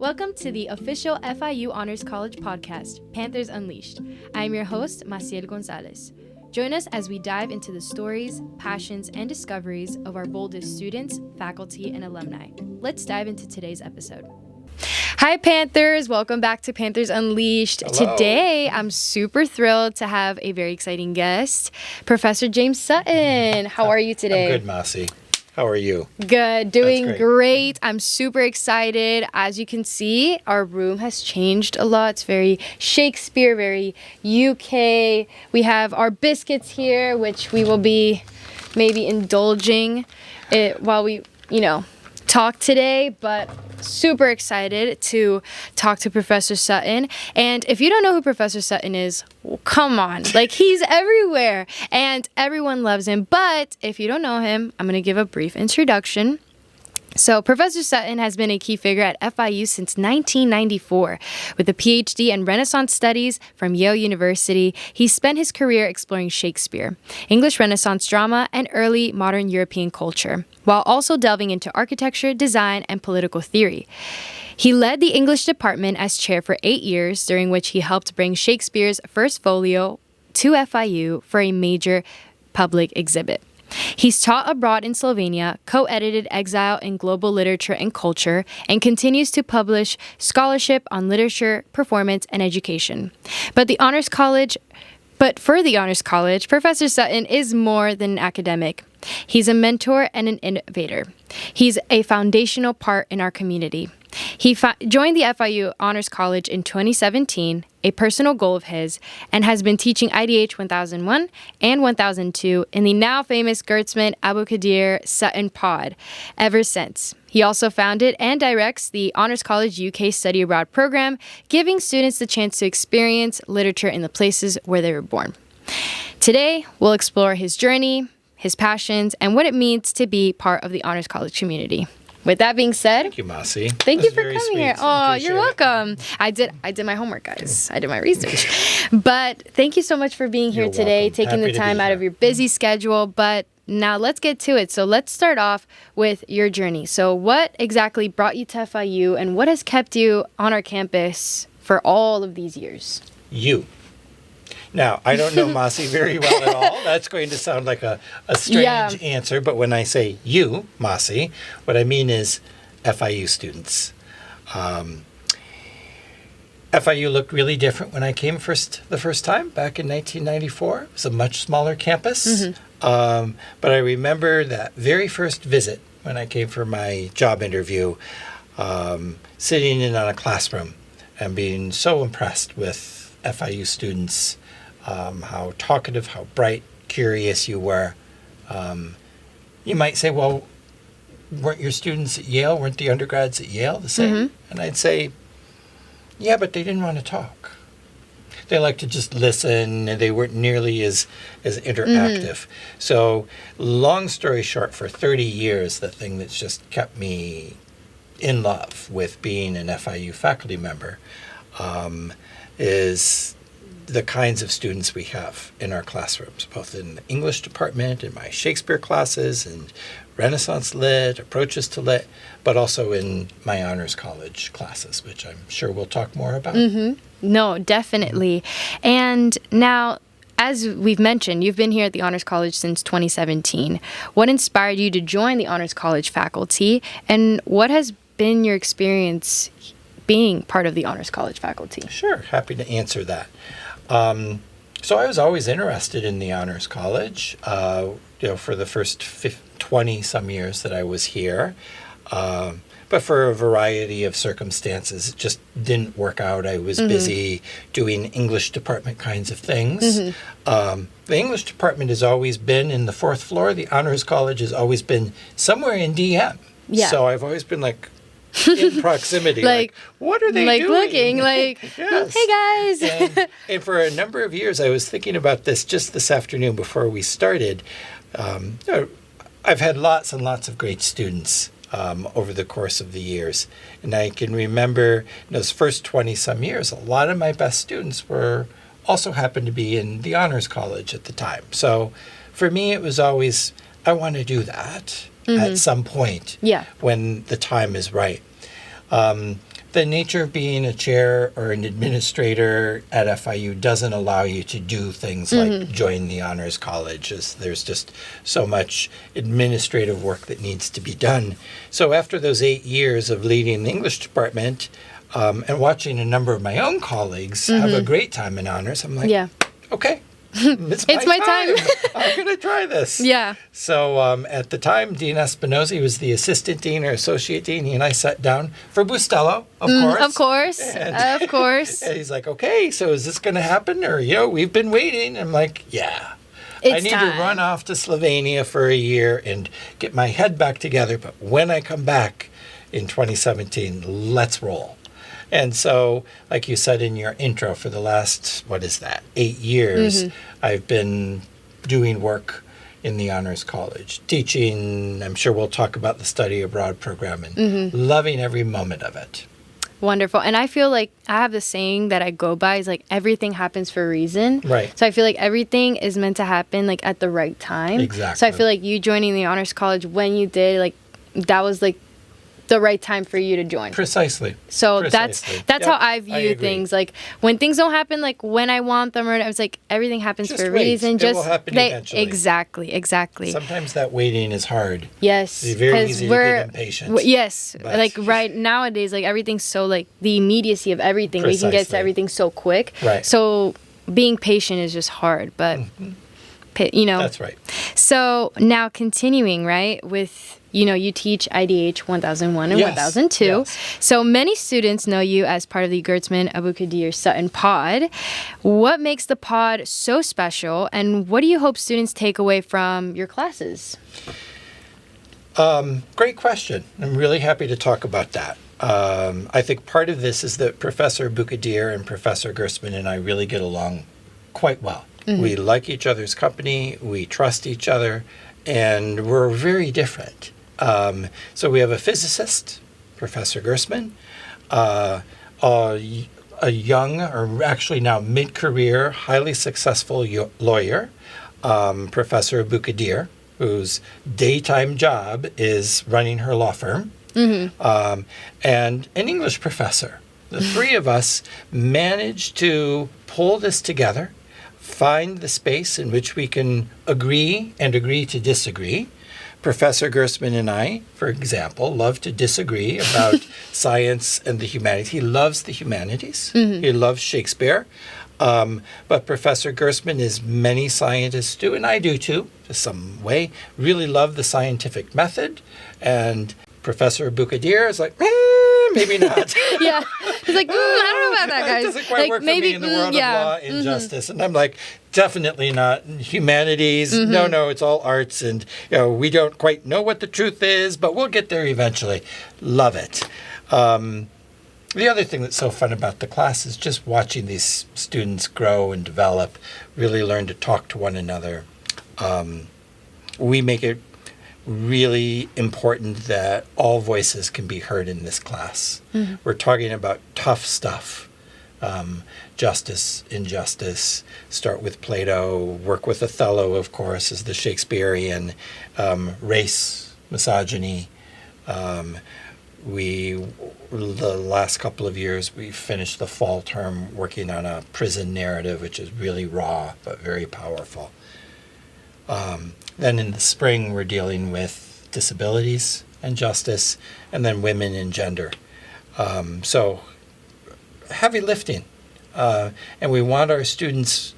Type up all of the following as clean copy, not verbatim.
Welcome to the official FIU Honors College podcast, Panthers Unleashed. I am your host, Maciel Gonzalez. Join us as we dive into the stories, passions, and discoveries of our boldest students, faculty, and alumni. Let's dive into today's episode. Hi, Panthers. Welcome back to Panthers Unleashed. Hello. Today, I'm super thrilled to have a very exciting guest, Professor James Sutton. How are you today? I'm good, Maci. How are you? Good, doing That's great. I'm super excited. As you can see, our room has changed a lot. It's very Shakespeare, very UK. We have our biscuits here, which we will be maybe indulging it while we, talk today, but super excited to talk to Professor Sutton. And if you don't know who Professor Sutton is, well, come on. He's everywhere and everyone loves him. But if you don't know him, I'm going to give a brief introduction. So Professor Sutton has been a key figure at FIU since 1994. With a Ph.D. in Renaissance Studies from Yale University, he spent his career exploring Shakespeare, English Renaissance drama, and early modern European culture, while also delving into architecture, design, and political theory. He led the English department as chair for 8 years, during which he helped bring Shakespeare's first folio to FIU for a major public exhibit. He's taught abroad in Slovenia, co-edited Exile in Global Literature and Culture, and continues to publish scholarship on literature, performance, and education. But for the Honors College, Professor Sutton is more than an academic. He's a mentor and an innovator. He's a foundational part in our community. He joined the FIU Honors College in 2017, a personal goal of his, and has been teaching IDH 1001 and 1002 in the now famous Gertzman Abu Qadir Sutton Pod ever since. He also founded and directs the Honors College UK Study Abroad program, giving students the chance to experience literature in the places where they were born. Today, we'll explore his journey, his passions, and what it means to be part of the Honors College community. With that being said, Thank you, Maci. Thank you for coming sweet. here. Oh, you're welcome. I did my homework, guys. I did my research. But thank you so much for being here You're today, welcome. taking Happy the to time be out here. of your busy schedule. But now let's get to it. So let's start off with your journey. So what exactly brought you to FIU, and what has kept you on our campus for all of these years? You. Now, I don't know Maci very well at all. That's going to sound like a strange answer. But when I say you, Maci, what I mean is FIU students. FIU looked really different when I came the first time back in 1994. It was a much smaller campus. But I remember that very first visit when I came for my job interview, sitting in on a classroom and being so impressed with FIU students, how talkative, how bright, curious you were. You might say, well, weren't your students at Yale, weren't the undergrads at Yale the same? And I'd say, yeah, but they didn't want to talk. They liked to just listen, and they weren't nearly as interactive. So long story short, for 30 years, the thing that's just kept me in love with being an FIU faculty member is the kinds of students we have in our classrooms, both in the English department, in my Shakespeare classes, and Renaissance Lit, Approaches to Lit, but also in my Honors College classes, which I'm sure we'll talk more about. No, definitely. And now, as we've mentioned, you've been here at the Honors College since 2017. What inspired you to join the Honors College faculty, and what has been your experience being part of the Honors College faculty? Sure, happy to answer that. So I was always interested in the Honors College, for the first 20-some years that I was here. But for a variety of circumstances, it just didn't work out. I was busy doing English department kinds of things. The English department has always been in the fourth floor. The Honors College has always been somewhere in DM. Yeah. So I've always been in proximity, what are they doing? Looking, Yes. Hey guys. And for a number of years, I was thinking about this just this afternoon before we started. I've had lots and lots of great students over the course of the years. And I can remember those first 20-some years, a lot of my best students also happened to be in the Honors College at the time. So for me, it was always, I want to do that at some point when the time is right. the nature of being a chair or an administrator at FIU doesn't allow you to do things like join the Honors College. There's just so much administrative work that needs to be done. So after those 8 years of leading the English department and watching a number of my own colleagues have a great time in honors, I'm like, okay. It's my time. I'm going to try this. Yeah. So at the time, Dean Espinosi was the assistant dean or associate dean. He and I sat down for Bustelo, of course. Of course. Of course. And he's like, okay, so is this going to happen? Or, we've been waiting. I'm like, yeah. I need to run off to Slovenia for a year and get my head back together. But when I come back in 2017, let's roll. And so, like you said in your intro, for the last, 8 years, I've been doing work in the Honors College, teaching. I'm sure we'll talk about the study abroad program and loving every moment of it. Wonderful. And I feel like I have the saying that I go by is like everything happens for a reason. Right. So I feel like everything is meant to happen like at the right time. Exactly. So I feel like you joining the Honors College when you did, like that was like the right time for you to join. Precisely. So Precisely. that's how I view things. Like when things don't happen like when I want them, or it's like everything happens Just for a wait. reason. It will happen eventually. Exactly. Sometimes that waiting is hard. Yes. It's very easy to get impatient. Yes. But like right nowadays, like everything's so like the immediacy of everything. Precisely. We can get to everything so quick. Right. So being patient is just hard, but That's right. So now continuing, right, with you teach IDH 1001 and 1002. Yes. So many students know you as part of the Gertzman Abukadir Sutton pod. What makes the pod so special, and what do you hope students take away from your classes? Great question. I'm really happy to talk about that. I think part of this is that Professor Abukadir and Professor Gertzman and I really get along quite well. We like each other's company, we trust each other, and we're very different. So we have a physicist, Professor Gertzman, a young, or actually now mid-career, highly successful lawyer, Professor Abukadir, whose daytime job is running her law firm, and an English professor. The three of us managed to pull this together, find the space in which we can agree and agree to disagree. Professor Gertzman and I, for example, love to disagree about science and the humanities. He loves the humanities. He loves Shakespeare. But Professor Gertzman, as many scientists do, and I do too, to some way, really love the scientific method. And Professor Abukadir is like, maybe not. Yeah. He's like, I don't know about that, guys. It doesn't quite work for me in the world of law and justice. And I'm like, definitely not. Humanities, no, it's all arts. And we don't quite know what the truth is, but we'll get there eventually. Love it. The other thing that's so fun about the class is just watching these students grow and develop, really learn to talk to one another. We make it really important that all voices can be heard in this class. We're talking about tough stuff. Justice, injustice, start with Plato, work with Othello, of course, as the Shakespearean, race, misogyny. The last couple of years, we finished the fall term working on a prison narrative, which is really raw, but very powerful. Then in the spring, we're dealing with disabilities and justice, and then women and gender. So heavy lifting. And we want our students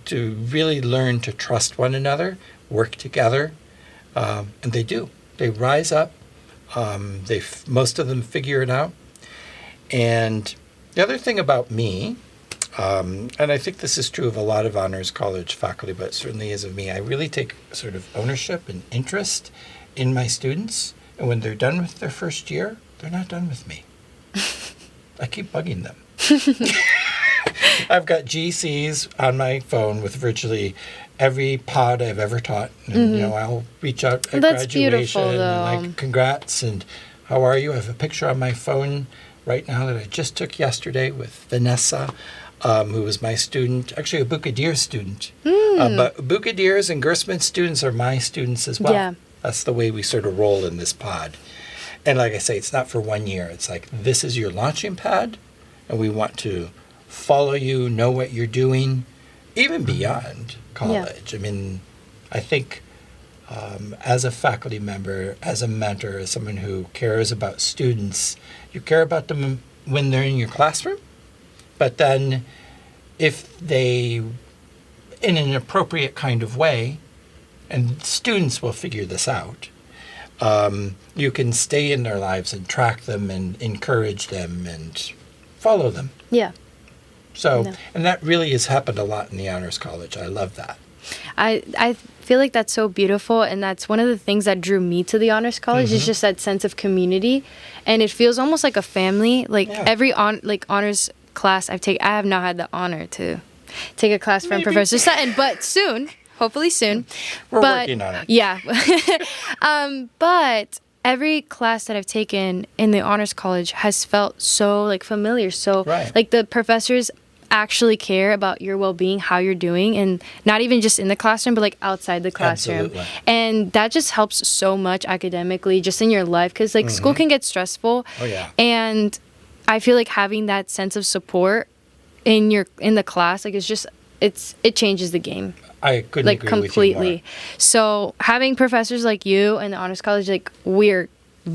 to really learn to trust one another, work together, and they do. They rise up. Most of them figure it out. And the other thing about me, and I think this is true of a lot of honors college faculty, but it certainly is of me, I really take sort of ownership and interest in my students. And when they're done with their first year, they're not done with me. I keep bugging them. I've got GCs on my phone with virtually every pod I've ever taught. And, I'll reach out at That's graduation beautiful, though. and like, congrats, and how are you? I have a picture on my phone right now that I just took yesterday with Vanessa, who was my student, actually a Abukadir student. But Abukadir's and Gertzman students are my students as well. Yeah. That's the way we sort of roll in this pod. And like I say, it's not for 1 year. It's like, this is your launching pad, and we want to follow you, know what you're doing, even beyond college. I mean, I think as a faculty member, as a mentor, as someone who cares about students, you care about them when they're in your classroom, but then if they, in an appropriate kind of way, and students will figure this out, you can stay in their lives and track them and encourage them and follow them. Yeah. So, and that really has happened a lot in the Honors College. I love that. I feel like that's so beautiful, and that's one of the things that drew me to the Honors College is just that sense of community, and it feels almost like a family. Like every honors class I've taken, I have not had the honor to take a class from Professor Sutton, but soon, hopefully soon. We're working on it. Yeah. But every class that I've taken in the Honors College has felt so like familiar. So like the professors actually care about your well-being, how you're doing, and not even just in the classroom, but like outside the classroom. Absolutely. And that just helps so much academically, just in your life, because like school can get stressful. Oh yeah. And I feel like having that sense of support in the class, like it changes the game. I couldn't like agree completely. with you more. So having professors like you and the Honors College, like we're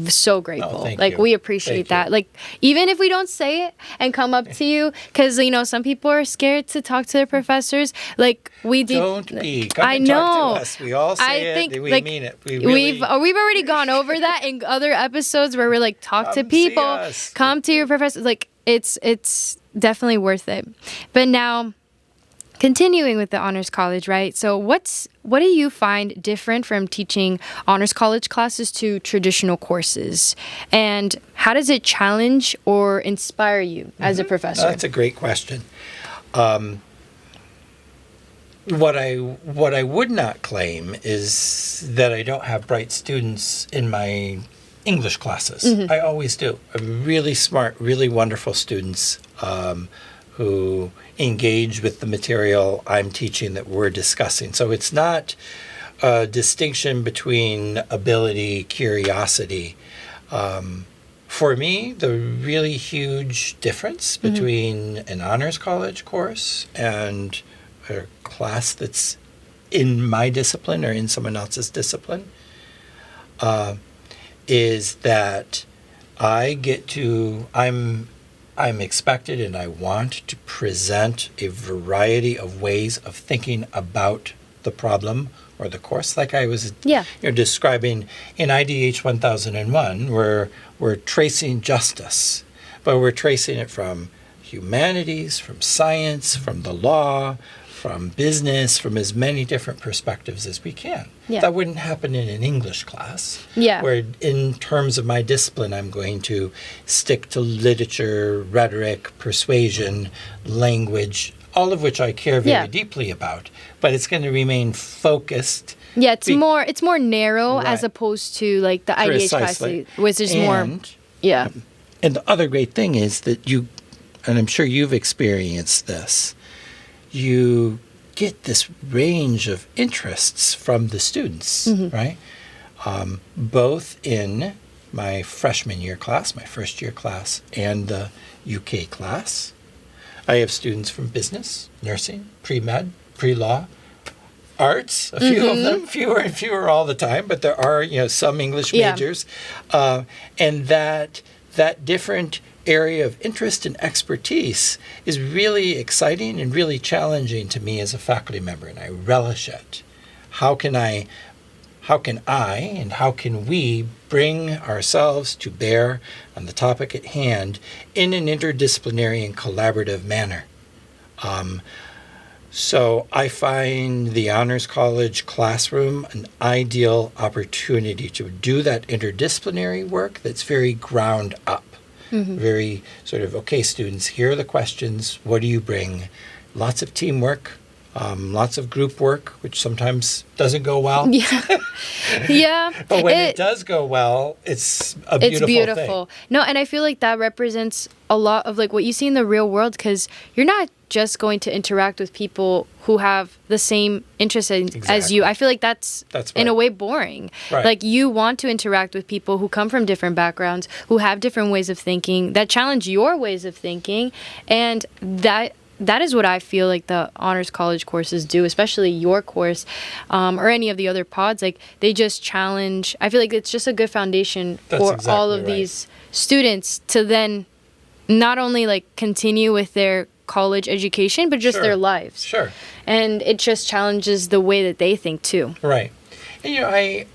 so grateful. thank Like you. we appreciate Thank that. you. Like even if we don't say it and come up to you, because some people are scared to talk to their professors. Like we do. Don't be. Come I and know. talk to us. We all say think, it. We like, mean it. We really, we've already gone over that in other episodes where we're like talk to Come see people, us. come to your professors. Like it's definitely worth it. But now, continuing with the Honors College, right? So what do you find different from teaching Honors College classes to traditional courses? And how does it challenge or inspire you as a professor? That's a great question. What I would not claim is that I don't have bright students in my English classes. I always do. Really smart, really wonderful students who engage with the material I'm teaching that we're discussing. So it's not a distinction between ability, curiosity. For me, the really huge difference between an honors college course and a class that's in my discipline or in someone else's discipline is that I'm expected and I want to present a variety of ways of thinking about the problem or the course, like I was describing in IDH 1001, where we're tracing justice, but we're tracing it from humanities, from science, from the law, from business, from as many different perspectives as we can. Yeah. That wouldn't happen in an English class, Yeah. where in terms of my discipline, I'm going to stick to literature, rhetoric, persuasion, language, all of which I care very deeply about, but it's going to remain focused. Yeah, it's more narrow Right. as opposed to like the IDH class, Precisely. which is more. Yeah. And the other great thing is that and I'm sure you've experienced this, you get this range of interests from the students, right? Both in my freshman year class, my first year class, and the UK class. I have students from business, nursing, pre-med, pre-law, arts, a few of them, fewer and fewer all the time, but there are, some English majors. And that different area of interest and expertise is really exciting and really challenging to me as a faculty member, and I relish it. How can I and how can we bring ourselves to bear on the topic at hand in an interdisciplinary and collaborative manner? So I find the Honors College classroom an ideal opportunity to do that interdisciplinary work that's very ground up. Very sort of, okay, students, here are the questions. What do you bring? Lots of teamwork, lots of group work, which sometimes doesn't go well. Yeah. But when it does go well, it's a beautiful thing. No, and I feel like that represents a lot of like what you see in the real world, because you're not just going to interact with people who have the same interests as you. I feel like that's right. in a way boring. Right. Like, you want to interact with people who come from different backgrounds, who have different ways of thinking, that challenge your ways of thinking, and that is what I feel like the Honors College courses do, especially your course, or any of the other pods. Like, they just challenge. I feel like it's just a good foundation for all of these students to then not only like continue with their college education, but just their lives. Sure. And it just challenges the way that they think too. Right. And,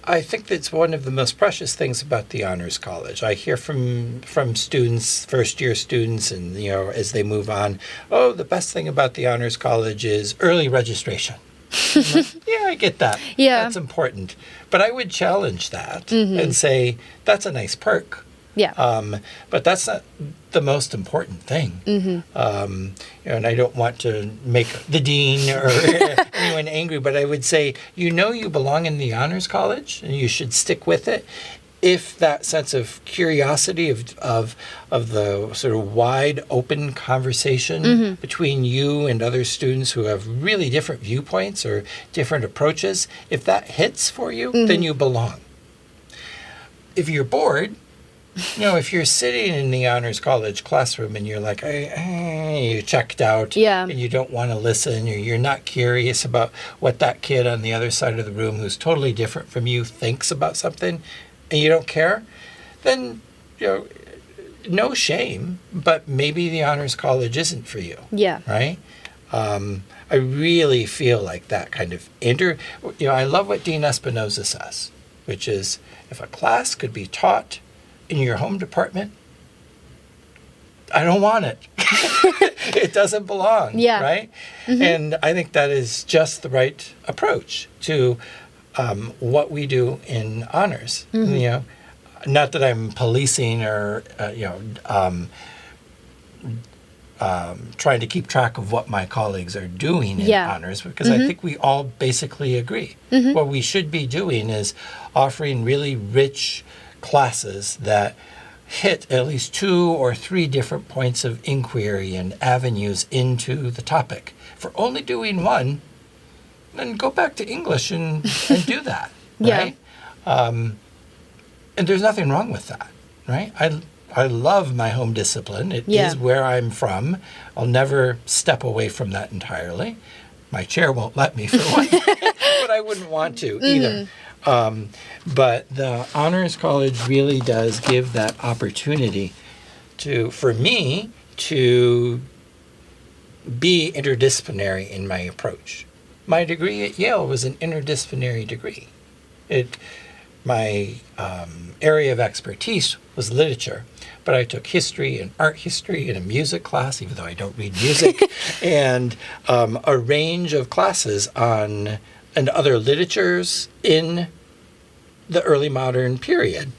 I think that's one of the most precious things about the Honors College. I hear from students, first-year students, and, as they move on, the best thing about the Honors College is early registration. Yeah, I get that. Yeah. That's important. But I would challenge that and say, that's a nice perk. Yeah. But that's not the most important thing. And I don't want to make the dean or anyone angry, but I would say, you belong in the Honors College and you should stick with it if that sense of curiosity of the sort of wide open conversation between you and other students who have really different viewpoints or different approaches, if that hits for you, then you belong. If you're bored, if you're sitting in the Honors College classroom and you're like, you checked out, and you don't want to listen, or you're not curious about what that kid on the other side of the room who's totally different from you thinks about something, and you don't care, then, no shame, but maybe the Honors College isn't for you. Yeah. Right? I really feel like that kind of I love what Dean Espinosa says, which is, if a class could be taught in your home department, I don't want it. It doesn't belong. Yeah. Right? And I think that is just the right approach to what we do in honors. Not that I'm policing or trying to keep track of what my colleagues are doing in honors, because I think we all basically agree. What we should be doing is offering really rich classes that hit at least 2 or 3 different points of inquiry and avenues into the topic. If we're only doing one, then go back to English and do that, right? And there's nothing wrong with that, right? I love my home discipline. It is where I'm from. I'll never step away from that entirely. My chair won't let me, for one, but I wouldn't want to either. But the Honors College really does give that opportunity for me to be interdisciplinary in my approach. My degree at Yale was an interdisciplinary degree. My area of expertise was literature, but I took history and art history and a music class, even though I don't read music, and a range of classes on and other literatures in the early modern period.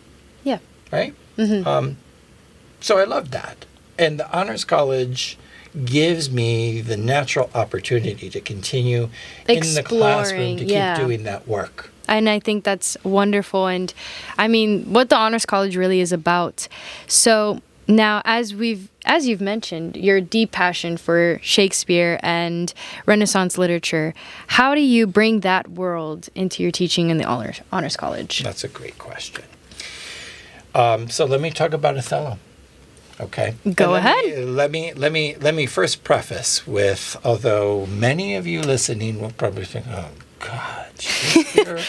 Yeah. Right? So I loved that. And the Honors College gives me the natural opportunity to continue in the classroom to keep doing that work. And I think that's wonderful. And I mean, what the Honors College really is about. So now, as you've mentioned, your deep passion for Shakespeare and Renaissance literature, how do you bring that world into your teaching in the Honors College? That's a great question. So let me talk about Othello. Okay. Go ahead. Let me first preface with, although many of you listening will probably think, oh God, Shakespeare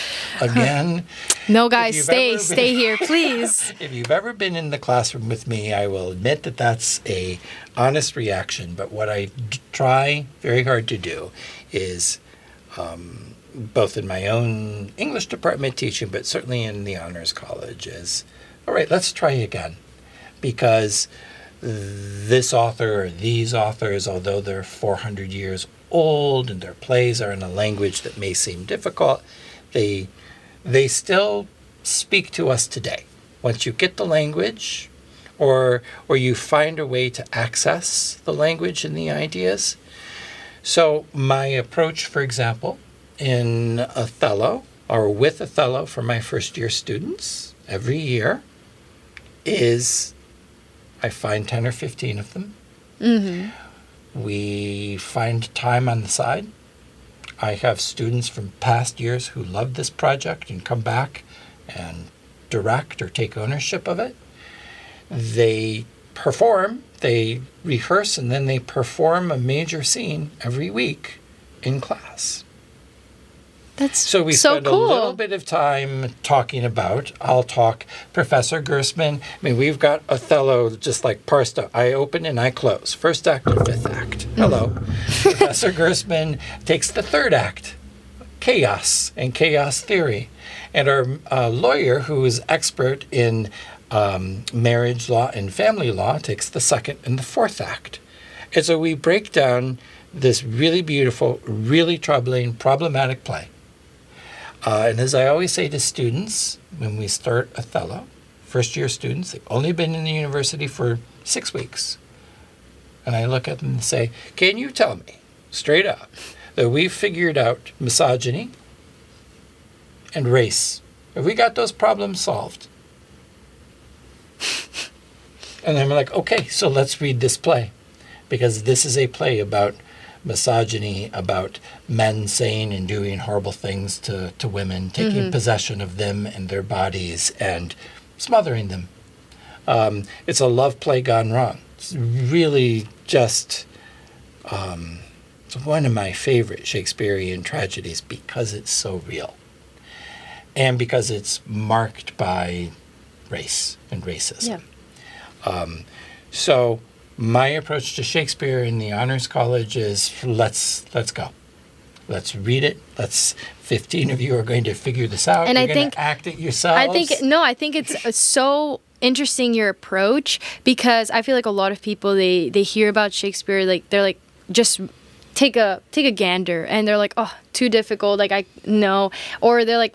again. No, guys, stay here, please. If you've ever been in the classroom with me, I will admit that that's a honest reaction. But what I try very hard to do is, both in my own English department teaching, but certainly in the Honors College, is, all right, let's try again. Because this author or these authors, although they're 400 years old and their plays are in a language that may seem difficult, they still speak to us today. Once you get the language, or you find a way to access the language and the ideas. So my approach, for example, in Othello, or with Othello for my first year students every year, is I find 10 or 15 of them. We find time on the side. I have students from past years who love this project and come back and direct or take ownership of it. They perform, they rehearse, and then they perform a major scene every week in class. That's So we so spend cool. a little bit of time talking about, I'll talk Professor Gersman. I mean, we've got Othello just like parsed out. I open and I close. First act and fifth act. Hello. Professor Gersman takes the third act, chaos and chaos theory. And our lawyer, who is expert in marriage law and family law, takes the second and the fourth act. And so we break down this really beautiful, really troubling, problematic play. And as I always say to students, when we start Othello, first-year students, they've only been in the university for 6 weeks. And I look at them and say, can you tell me, straight up, that we've figured out misogyny and race? Have we got those problems solved? And I'm like, okay, so let's read this play. Because this is a play about misogyny, about men saying and doing horrible things to women, taking possession of them and their bodies and smothering them. It's a love play gone wrong. It's really just it's one of my favorite Shakespearean tragedies because it's so real and because it's marked by race and racism. Yeah. So my approach to Shakespeare in the Honors College is let's go. Let's read it. 15 of you are going to figure this out. And You're I going think to act it yourselves. I think it's so interesting your approach, because I feel like a lot of people they hear about Shakespeare, like they're like, just take a gander, and they're like, oh, too difficult, like I no, or they're like,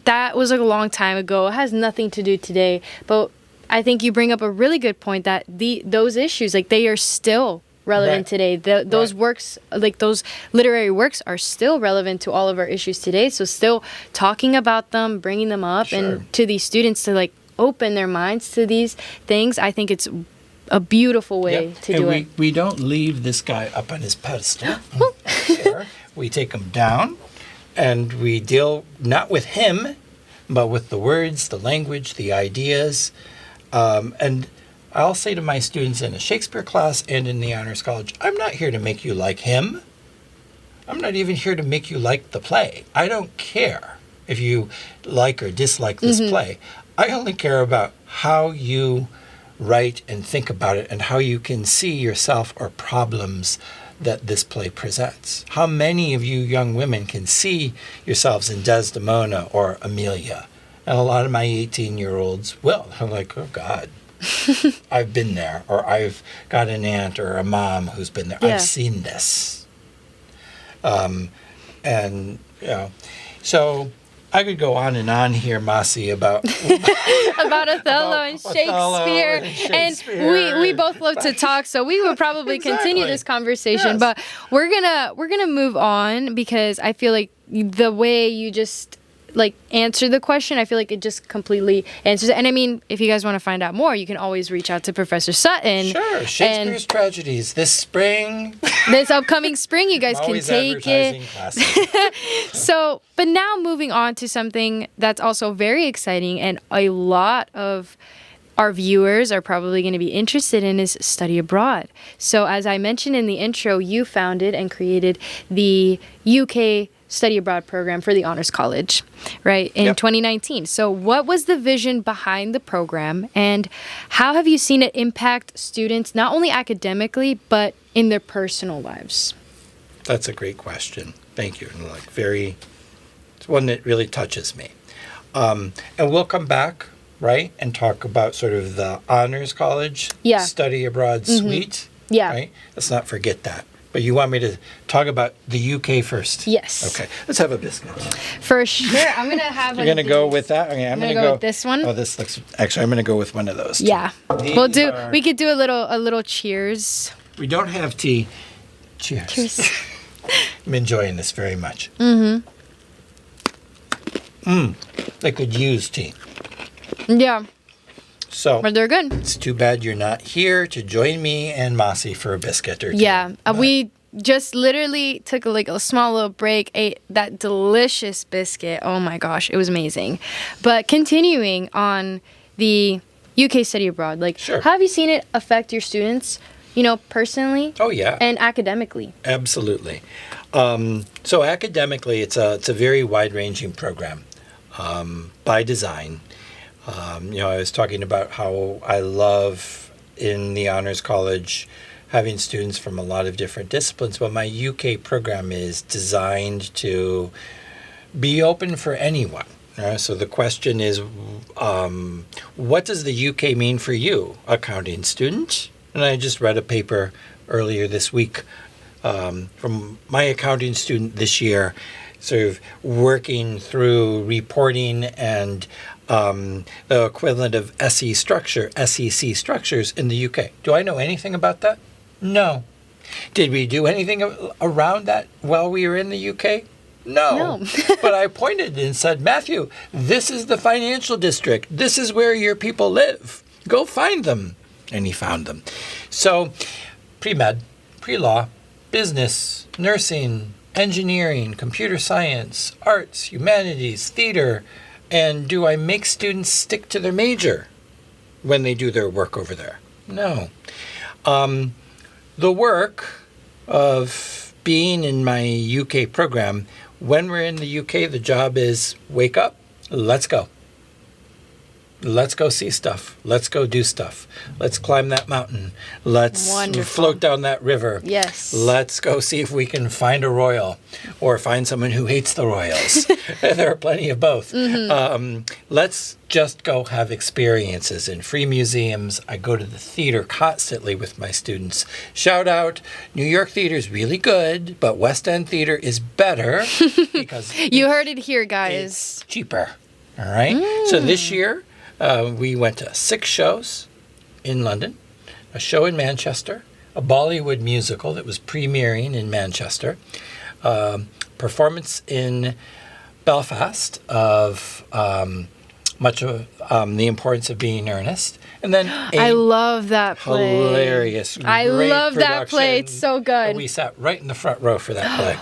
that was like a long time ago, it has nothing to do today. But I think you bring up a really good point that those issues, like they are still relevant today. Those works, like those literary works, are still relevant to all of our issues today. So still talking about them, bringing them up, and to these students to like open their minds to these things. I think it's a beautiful way to do it. We don't leave this guy up on his pedestal. We take him down, and we deal not with him, but with the words, the language, the ideas. And I'll say to my students in a Shakespeare class and in the Honors College, I'm not here to make you like him. I'm not even here to make you like the play. I don't care if you like or dislike this play. I only care about how you write and think about it and how you can see yourself or problems that this play presents. How many of you young women can see yourselves in Desdemona or Amelia? And a lot of my 18-year-olds will. I'm like, oh, God, I've been there. Or I've got an aunt or a mom who's been there. I've seen this. And, you know, so I could go on and on here, Masi, about about Othello and Shakespeare. And we both love to talk, so we would probably continue this conversation. But we're gonna move on, because I feel like the way you just like answer the question, I feel like it just completely answers it. And I mean, if you guys want to find out more, you can always reach out to Professor Sutton. Sure, Shakespeare's Tragedies this spring. This upcoming spring, you guys can take it. So, but now moving on to something that's also very exciting and a lot of our viewers are probably going to be interested in, is study abroad. So as I mentioned in the intro, you founded and created the UK study abroad program for the Honors College, right, in 2019. So what was the vision behind the program, and how have you seen it impact students, not only academically, but in their personal lives? That's a great question. Thank you. And it's one that really touches me. And we'll come back, right, and talk about sort of the Honors College study abroad suite. Yeah. Right? Let's not forget that. But you want me to talk about the UK first? Yes. Okay. Let's have a biscuit. For sure. I'm going to have You're going to go with that? Okay, I'm going to go with this one. Oh, this looks... Actually, I'm going to go with one of those. Yeah. We could do a little cheers. We don't have tea. Cheers. I'm enjoying this very much. They could use tea. Yeah. So But they're good. it's too bad you're not here to join me and Mossy for a biscuit or two. Yeah, But we just literally took a small little break, ate that delicious biscuit. Oh my gosh, it was amazing. But continuing on the UK study abroad, like, Sure. how have you seen it affect your students, personally Oh, yeah. and academically? Absolutely. So academically, it's a very wide-ranging program by design. I was talking about how I love in the Honors College having students from a lot of different disciplines, but my UK program is designed to be open for anyone. So the question is, what does the UK mean for you, accounting student? And I just read a paper earlier this week from my accounting student this year, sort of working through reporting and the equivalent of SEC structures in the UK. Do I know anything about that? No. Did we do anything around that while we were in the UK? No. But I pointed and said, Matthew, this is the financial district. This is where your people live. Go find them. And he found them. So pre-med, pre-law, business, nursing, engineering, computer science, arts, humanities, theater. And do I make students stick to their major when they do their work over there? No. The work of being in my UK program, when we're in the UK, the job is wake up, let's go. Let's go see stuff. Let's go do stuff. Let's climb that mountain. Let's float down that river. Yes. Let's go see if we can find a royal or find someone who hates the royals. There are plenty of both. Let's just go have experiences in free museums. I go to the theater constantly with my students. Shout out, New York theater is really good, but West End theater is better because You heard it here, guys. it's cheaper. All right. So this year, we went to 6 shows in London, a show in Manchester, a Bollywood musical that was premiering in Manchester, performance in Belfast of much of the importance of being earnest, and then I love that play. hilarious, I great love that play. It's production. so good. And we sat right in the front row for that play.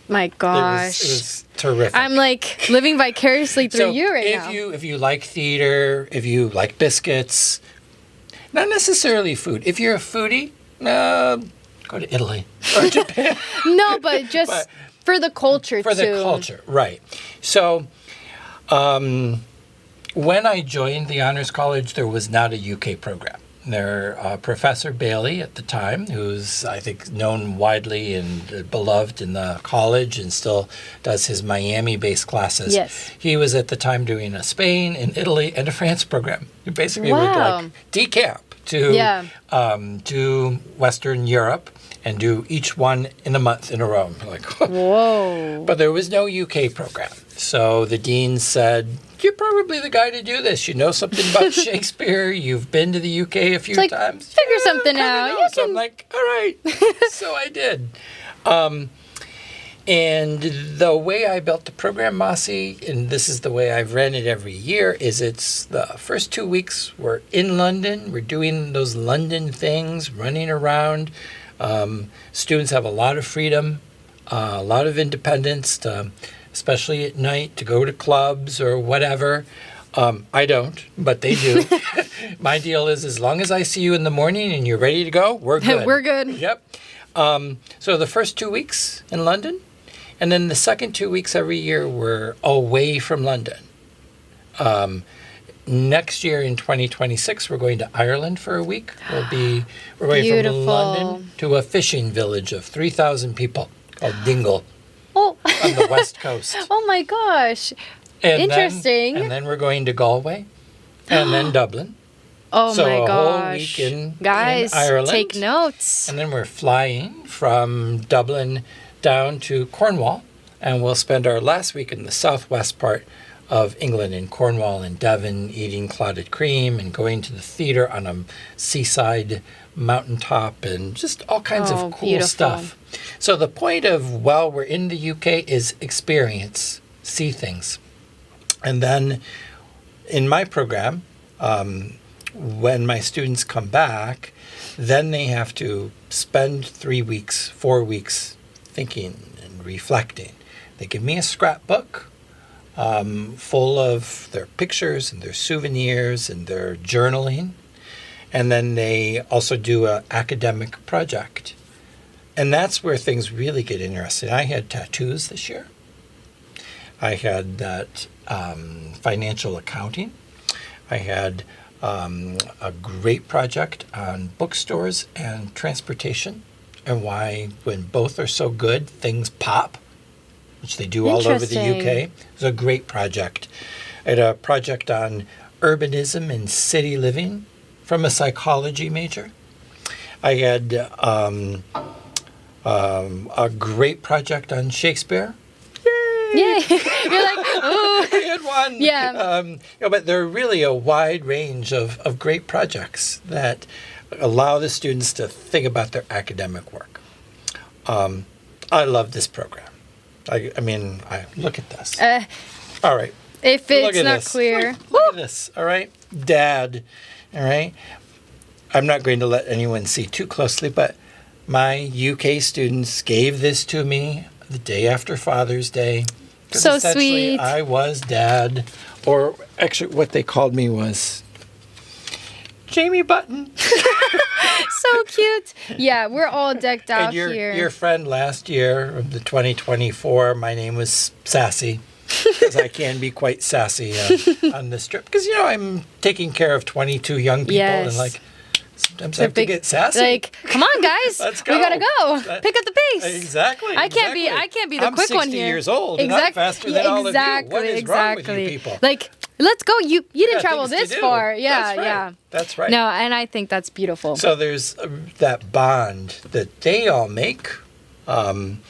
My gosh. It was terrific. I'm like living vicariously through So you right now. if you like theater, if you like biscuits, not necessarily food. If you're a foodie, go to Italy or Japan. No, but just But for the culture for too. the culture, right. So when I joined the Honors College, there was not a UK program. Professor Bailey at the time, who's, I think, known widely and beloved in the college and still does his Miami-based classes. Yes. He was at the time doing a Spain, an Italy, and a France program. He basically would Wow. like decamp to Western Europe and do each one in a month in a row. I'm like, Whoa. But there was no UK program. So the dean said, you're probably the guy to do this. You know something about Shakespeare. You've been to the UK a few It's like, times. figure something kinda out. know. You So I'm can- like, all right. So I did. And the way I built the program, Mossy, and this is the way I've ran it every year, is it's the first 2 weeks we're in London. We're doing those London things, running around. Students have a lot of freedom, a lot of independence, especially at night, to go to clubs or whatever. I don't, but they do. My deal is as long as I see you in the morning and you're ready to go, we're good. We're good. Yep. So the first 2 weeks in London, and then the second 2 weeks every year we're away from London. Next year in 2026, we're going to Ireland for a week. We're going Beautiful. from London to a fishing village of 3,000 people called Dingle Oh. on the west coast. Oh my gosh. And Interesting. and then we're going to Galway and then Dublin. Oh So my a whole gosh. week in Guys, Ireland. take notes. And then we're flying from Dublin down to Cornwall, and we'll spend our last week in the southwest part of England, in Cornwall and Devon, eating clotted cream and going to the theater on a seaside mountaintop and just all kinds of cool beautiful. stuff. So the point of while we're in the UK is experience, see things. And then in my program, when my students come back, then they have to spend 3 weeks, 4 weeks thinking and reflecting. They give me a scrapbook full of their pictures and their souvenirs and their journaling. And then they also do an academic project. And that's where things really get interesting. I had tattoos this year. I had that financial accounting. I had a great project on bookstores and transportation and why when both are so good, things pop, which they do all over the UK. It was a great project. I had a project on urbanism and city living from a psychology major. I had a great project on Shakespeare. Yay! You're like, oh. I had one. Yeah. But there are really a wide range of great projects that allow the students to think about their academic work. I love this program. I mean, look at this. All right. If Look it's at not this. clear. Look at this. All right. Dad. All right. I'm not going to let anyone see too closely, but my UK students gave this to me the day after Father's Day. So essentially, sweet. I was Dad, or actually what they called me was Jamie Button. So cute. Yeah, we're all decked out And here. your friend last year, of the 2024, my name was Sassy. Because I can be quite sassy on this trip. Because, I'm taking care of 22 young people. Yes. And, sometimes I have to get sassy. Like, come on, guys. Let's go. We gotta go. Pick up the pace. Exactly. I can't be the I'm quick 60 one here. years old and I'm faster than all of you. What is wrong with you people? Like, let's go. You didn't travel things to this do. far. Yeah, That's right. yeah. That's right. No, and I think that's beautiful. So there's that bond that they all make, and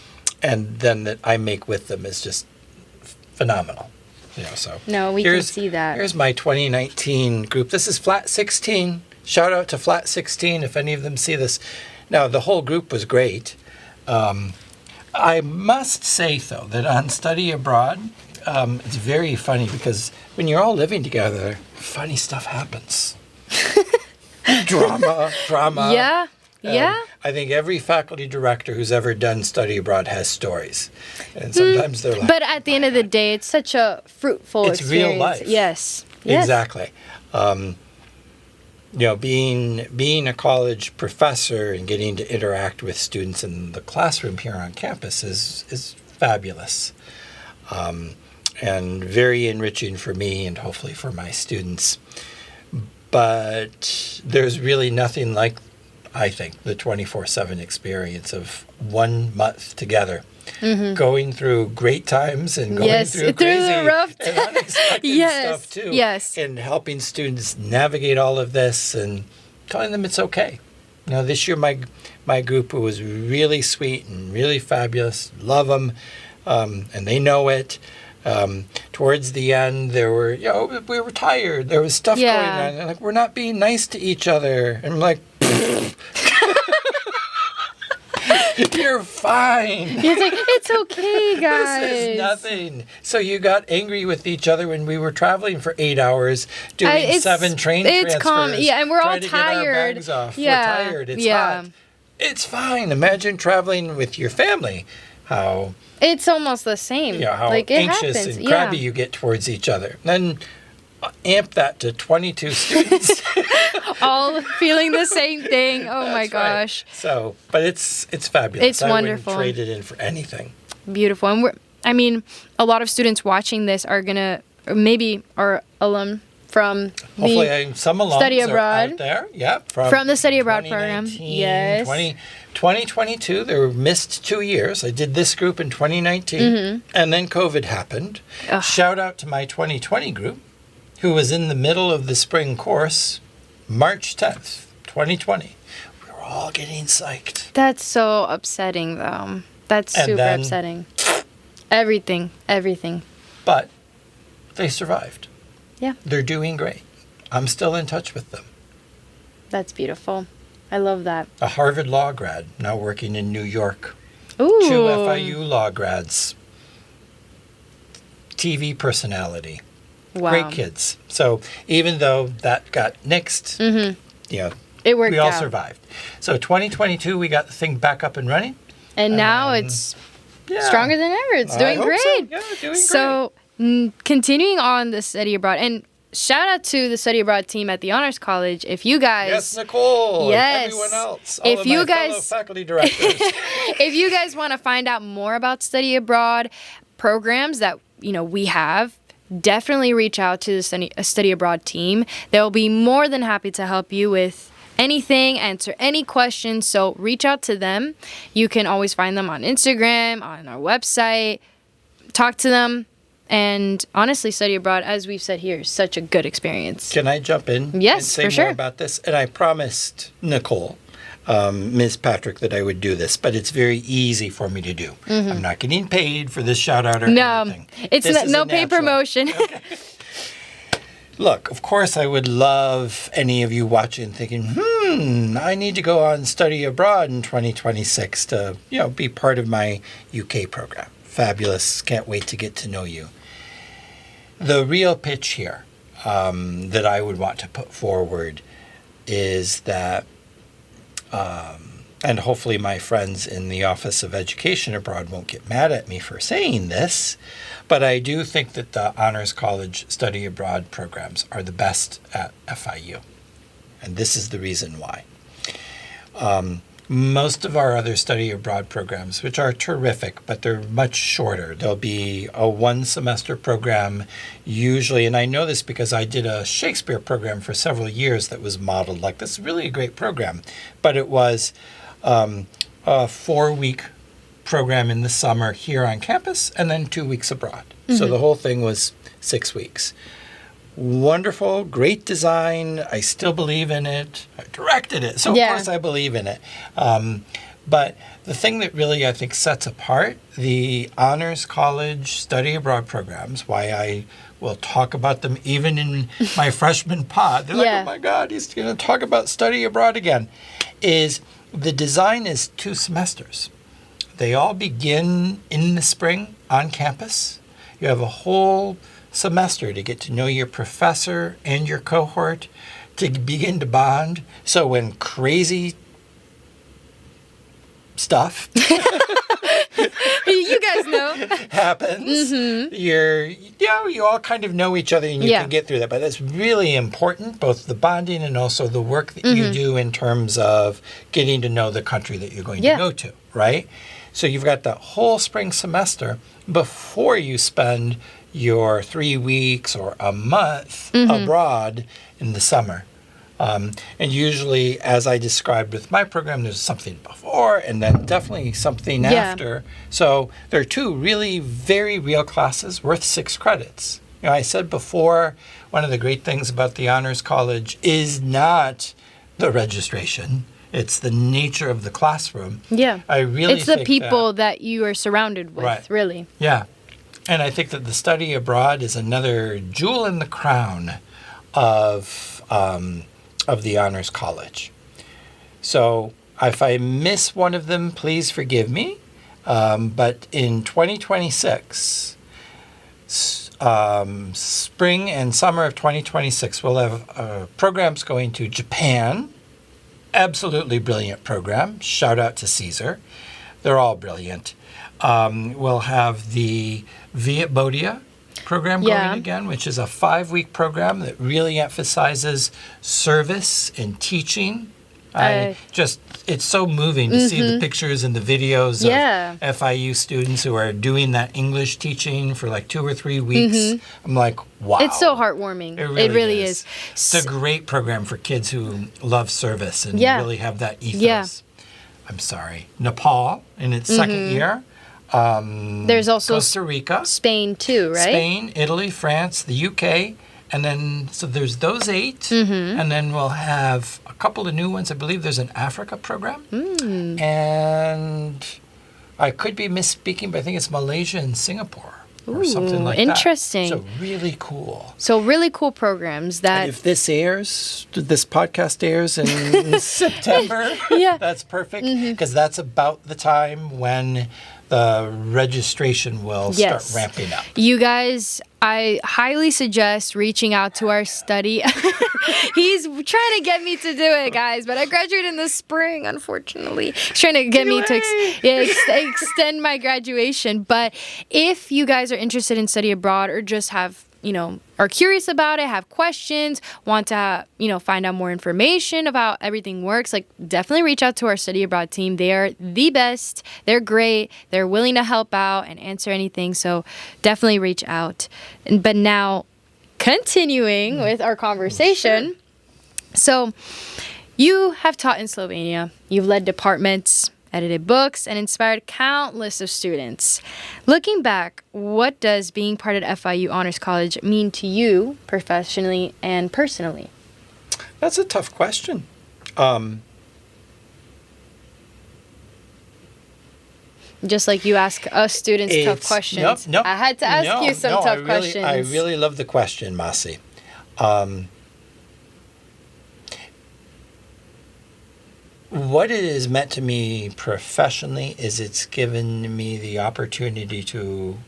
then that I make with them is just phenomenal. No, we can see that. Here's my 2019 group. This is Flat 16. Shout out to Flat 16 if any of them see this. Now, the whole group was great. I must say, though, that on study abroad, it's very funny because when you're all living together, funny stuff happens. Drama. Yeah. Yeah. I think every faculty director who's ever done study abroad has stories. And sometimes they're like... But at the end of the day, it's such a fruitful It's experience. real life. Yes. Exactly. Being a college professor and getting to interact with students in the classroom here on campus is fabulous. And very enriching for me and hopefully for my students. But there's really nothing like, I think, the 24/7 experience of 1 month together. Mm-hmm. Going through great times and going through crazy the rough and unexpected stuff too. Yes. And helping students navigate all of this and telling them it's okay. This year my group was really sweet and really fabulous. Love them, and they know it. Towards the end, there were, we were tired. There was stuff going on. They're like, we're not being nice to each other. And I'm like, you're fine. It's like, it's okay, guys. This is nothing. So you got angry with each other when we were traveling for 8 hours, doing 7 train transfers. It's calm. Yeah, and we're all tired. tired. To get our bags off. Yeah. We're tired. It's hot. It's fine. Imagine traveling with your family. How it's almost the same. How like, it anxious happens. and crabby you get towards each other. Then amp that to 22 students. All feeling the same thing. Oh my gosh. Right. So, but it's fabulous. It's wonderful. I wouldn't trade it in for anything. Beautiful. And a lot of students watching this are gonna, or maybe are alum from hopefully some alums study abroad are out there. Yeah, from the study abroad program. Yes. 2022, there were missed 2 years. I did this group in 2019, and then COVID happened. Ugh. Shout out to my 2020 group, who was in the middle of the spring course, March 10th, 2020. We were all getting psyched. That's so upsetting, though. That's super upsetting. Everything. But they survived. Yeah. They're doing great. I'm still in touch with them. That's beautiful. I love that. A Harvard law grad, now working in New York. Ooh. 2 FIU law grads. TV personality. Wow. Great kids. So even though that got nixed, you know, It worked we all out. survived. So 2022, we got the thing back up and running. And now it's Yeah. stronger than ever. It's I doing hope great. so. Yeah, doing great. So, continuing on the study abroad, and shout out to the study abroad team at the Honors College. If you guys, Yes, Nicole. Yes. And everyone else. All If of you my guys- fellow faculty directors. if you guys want to find out more about study abroad programs that we have, definitely reach out to the study abroad team. They'll be more than happy to help you with anything, answer any questions. So reach out to them. You can always find them on Instagram, on our website. Talk to them. And honestly, study abroad, as we've said here, is such a good experience. Can I jump in Yes, and say for more sure. about this? And I promised Nicole, Ms. Patrick, that I would do this, but it's very easy for me to do. I'm not getting paid for this shout out or anything. It's This is no a paid natural. promotion. Look, of course, I would love any of you watching thinking, I need to go on study abroad in 2026 to, be part of my UK program. Fabulous. Can't wait to get to know you. The real pitch here that I would want to put forward is that, and hopefully my friends in the Office of Education Abroad won't get mad at me for saying this, but I do think that the Honors College study abroad programs are the best at FIU. And this is the reason why. Most of our other study abroad programs, which are terrific, but they're much shorter. There'll be a 1-semester program usually, and I know this because I did a Shakespeare program for several years that was modeled like this. Really a great program, but it was a 4-week program in the summer here on campus and then 2 weeks abroad. So the whole thing was 6 weeks. Wonderful, great design. I still believe in it. I directed it, so of course I believe in it. But the thing that really I think sets apart the Honors College study abroad programs, why I will talk about them even in my freshman pod. They're like, oh my God, he's going to talk about study abroad again, is the design is 2 semesters. They all begin in the spring on campus. You have a whole semester to get to know your professor and your cohort, to begin to bond. So when crazy stuff You guys know. happens, you all kind of know each other and you can get through that. But that's really important, both the bonding and also the work that you do in terms of getting to know the country that you're going to go to, right? So you've got that whole spring semester before you spend your 3 weeks or a month abroad in the summer. And usually, as I described with my program, there's something before and then definitely something after. So there are 2 really very real classes worth 6 credits. I said before, one of the great things about the Honors College is not the registration. It's the nature of the classroom. Yeah. I really it's the people that you are surrounded with, really. Yeah. And I think that the study abroad is another jewel in the crown of the Honors College. So if I miss one of them, please forgive me. But in 2026, spring and summer of 2026, we'll have programs going to Japan. Absolutely brilliant program. Shout out to Caesar. They're all brilliant. We'll have the Vietbodia program going again, which is a 5-week program that really emphasizes service and teaching. It's so moving to see the pictures and the videos of FIU students who are doing that English teaching for like 2 or 3 weeks. I'm like, wow. It's so heartwarming. It really is. It's a great program for kids who love service and really have that ethos. I'm sorry. Nepal in its second year. There's also Costa Rica. Spain too, right? Spain, Italy, France, the UK. And then, so there's those 8. And then we'll have a couple of new ones. I believe there's an Africa program. And I could be misspeaking, but I think it's Malaysia and Singapore. Or something like interesting. that. So really cool. So really cool programs that... And if this podcast airs in September, that's perfect. Because that's about the time when the registration will Yes. start ramping up. You guys, I highly suggest reaching out to our study. He's trying to get me to do it, guys, but I graduated in the spring, unfortunately. He's trying to get me to extend my graduation. But if you guys are interested in study abroad or just have, are curious about it, have questions, want to, find out more information about how everything works, definitely reach out to our study abroad team. They are the best. They're great. They're willing to help out and answer anything. So definitely reach out. But now, continuing with our conversation. Sure. So you have taught in Slovenia. You've led departments, edited books, and inspired countless of students. Looking back, what does being part of FIU Honors College mean to you professionally and personally? That's a tough question. Just like you ask us students tough questions. Nope, I had to ask you some tough questions. I really love the question, Masi. What it has meant to me professionally is it's given me the opportunity to,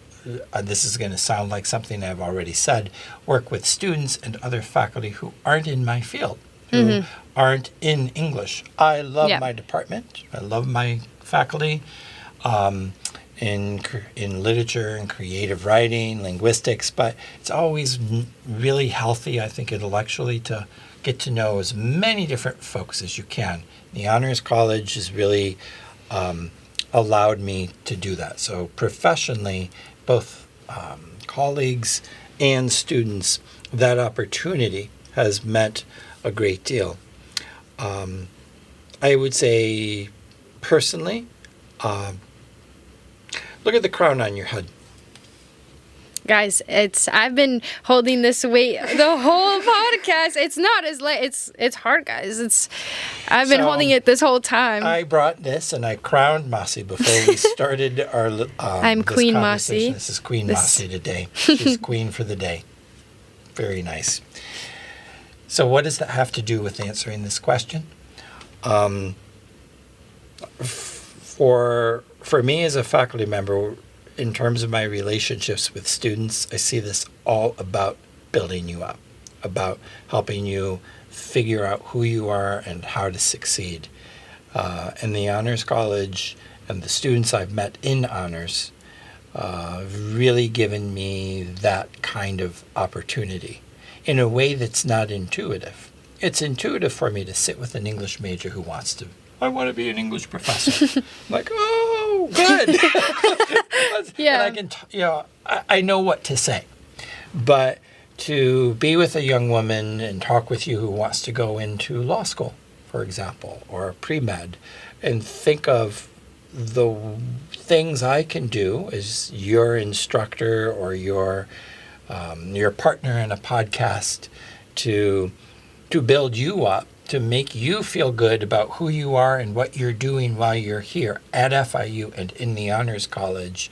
this is going to sound like something I've already said, work with students and other faculty who aren't in my field, who aren't in English. I love my department. I love my faculty in literature and creative writing, linguistics, but it's always really healthy, I think, intellectually to get to know as many different folks as you can. The Honors College has really allowed me to do that. So professionally, both colleagues and students, that opportunity has meant a great deal. I would say personally, look at the crown on your head. Guys, I've been holding this weight the whole podcast. It's not as light. It's hard, guys. I've been holding it this whole time. I brought this and I crowned Masi before we started our I'm Queen Masi. This is Queen Masi today. She's queen for the day. Very nice. So what does that have to do with answering this question? For me as a faculty member, in terms of my relationships with students, I see this all about building you up, about helping you figure out who you are and how to succeed. And the Honors College and the students I've met in honors have really given me that kind of opportunity in a way that's not intuitive. It's intuitive for me to sit with an English major who wants to, I want to be an English professor. I'm like, oh, good. Yeah. And I know what to say. But to be with a young woman and talk with you who wants to go into law school, for example, or pre-med, and think of the things I can do as your instructor or your partner in a podcast to build you up, to make you feel good about who you are and what you're doing while you're here at FIU and in the Honors College.